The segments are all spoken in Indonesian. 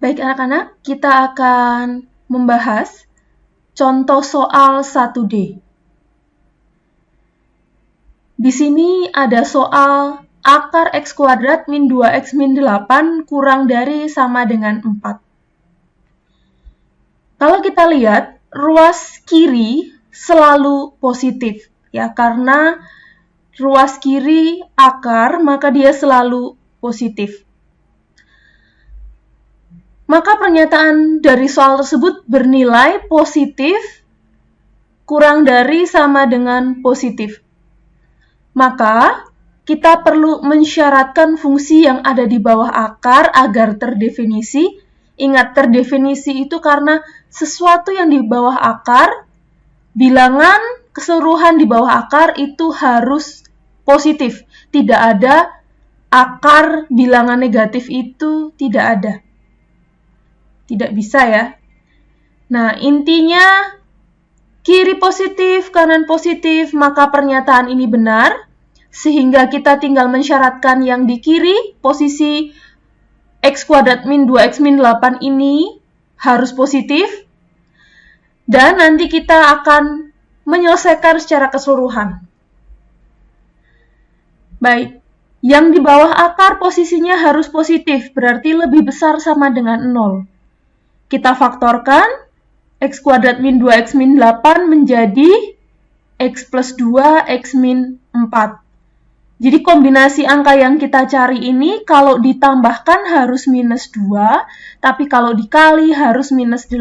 Baik anak-anak, kita akan membahas contoh soal 1D. Di sini ada soal akar X kuadrat min 2X min 8 kurang dari sama dengan 4. Kalau kita lihat, ruas kiri selalu positif, ya, karena ruas kiri akar, maka dia selalu positif. Maka pernyataan dari soal tersebut bernilai positif kurang dari sama dengan positif. Maka kita perlu mensyaratkan fungsi yang ada di bawah akar agar terdefinisi. Ingat, terdefinisi itu karena sesuatu yang di bawah akar, bilangan keseluruhan di bawah akar itu harus positif. Tidak ada akar bilangan negatif itu, tidak ada. Tidak bisa ya. Nah, intinya kiri positif, kanan positif, maka pernyataan ini benar, sehingga kita tinggal mensyaratkan yang di kiri, posisi X kuadrat min 2X min 8 ini harus positif, dan nanti kita akan menyelesaikan secara keseluruhan. Baik, yang di bawah akar posisinya harus positif, berarti lebih besar sama dengan 0. Kita faktorkan, X kuadrat min 2X min 8 menjadi X plus 2, X min 4. Jadi kombinasi angka yang kita cari ini kalau ditambahkan harus minus 2, tapi kalau dikali harus minus 8.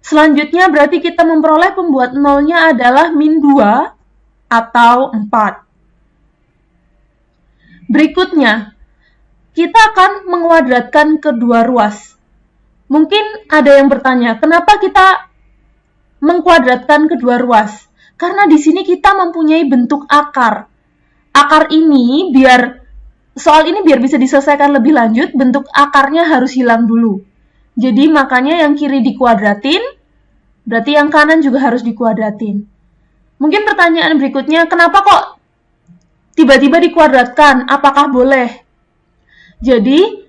Selanjutnya berarti kita memperoleh pembuat nolnya adalah min 2 atau 4. Berikutnya, kita akan menguadratkan kedua ruas. Mungkin ada yang bertanya, kenapa kita mengkuadratkan kedua ruas? Karena di sini kita mempunyai bentuk akar. Akar ini soal ini biar bisa diselesaikan lebih lanjut, bentuk akarnya harus hilang dulu. Jadi makanya yang kiri dikuadratin, berarti yang kanan juga harus dikuadratin. Mungkin pertanyaan berikutnya, kenapa kok tiba-tiba dikuadratkan? Apakah boleh? Jadi,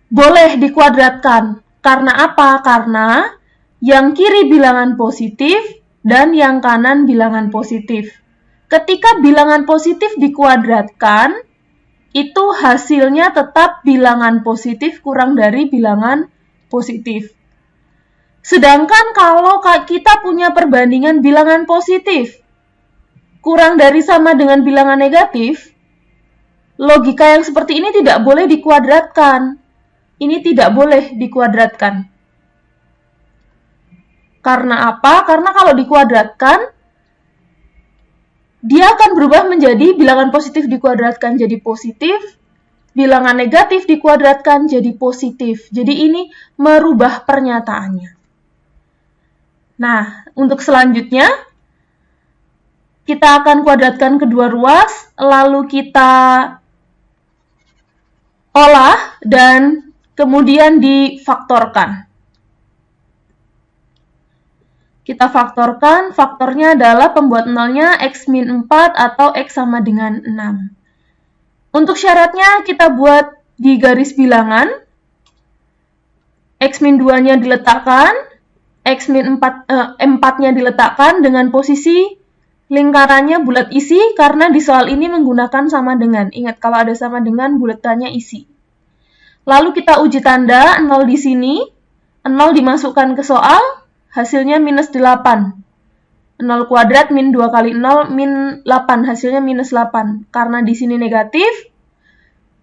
boleh dikuadratkan. Karena apa? Karena yang kiri bilangan positif dan yang kanan bilangan positif. Ketika bilangan positif dikuadratkan, itu hasilnya tetap bilangan positif kurang dari bilangan positif. Sedangkan kalau kita punya perbandingan bilangan positif kurang dari sama dengan bilangan negatif, logika yang seperti ini tidak boleh dikuadratkan. Ini tidak boleh dikuadratkan. Karena apa? Karena kalau dikuadratkan, dia akan berubah menjadi bilangan positif dikuadratkan jadi positif, bilangan negatif dikuadratkan jadi positif. Jadi ini merubah pernyataannya. Nah, untuk selanjutnya, kita akan kuadratkan kedua ruas, lalu kita olah dan kemudian difaktorkan. Kita faktorkan, faktornya adalah pembuat nolnya X min 4 atau X sama dengan 6. Untuk syaratnya kita buat di garis bilangan, X min 2-nya diletakkan, X min 4-nya diletakkan dengan posisi lingkarannya bulat isi, karena di soal ini menggunakan sama dengan. Ingat, kalau ada sama dengan, bulatannya isi. Lalu kita uji tanda, 0 di sini, 0 dimasukkan ke soal, hasilnya minus 8. 0 kuadrat min 2 kali 0 min 8, hasilnya minus 8. Karena di sini negatif,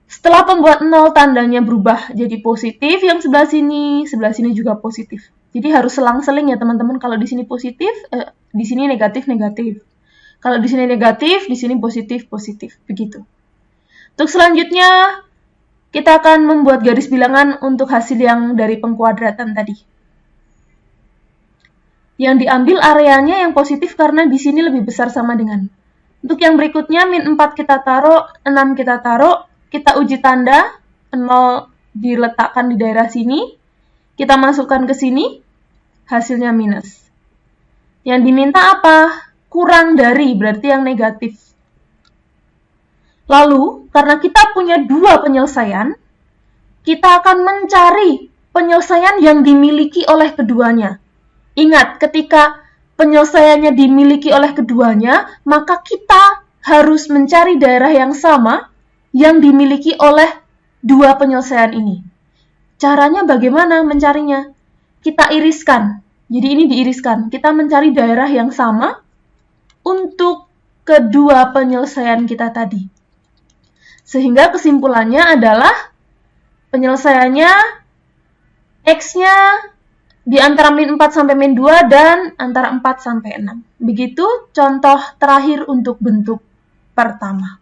setelah pembuat 0 tandanya berubah jadi positif, yang sebelah sini juga positif. Jadi harus selang-seling ya teman-teman, kalau di sini positif, di sini negatif. Kalau di sini negatif, di sini positif, begitu. Untuk selanjutnya, kita akan membuat garis bilangan untuk hasil yang dari pengkuadratan tadi. Yang diambil areanya yang positif karena di sini lebih besar sama dengan. Untuk yang berikutnya, min 4 kita taruh, 6 kita taruh, kita uji tanda, 0 diletakkan di daerah sini, kita masukkan ke sini, hasilnya minus. Yang diminta apa? Kurang dari, berarti yang negatif. Lalu, karena kita punya dua penyelesaian, kita akan mencari penyelesaian yang dimiliki oleh keduanya. Ingat, ketika penyelesaiannya dimiliki oleh keduanya, maka kita harus mencari daerah yang sama yang dimiliki oleh dua penyelesaian ini. Caranya bagaimana mencarinya? Kita iriskan. Jadi ini diiriskan. Kita mencari daerah yang sama untuk kedua penyelesaian kita tadi. Sehingga kesimpulannya adalah penyelesaiannya X-nya di antara min 4 sampai min 2 dan antara 4 sampai 6. Begitu contoh terakhir untuk bentuk pertama.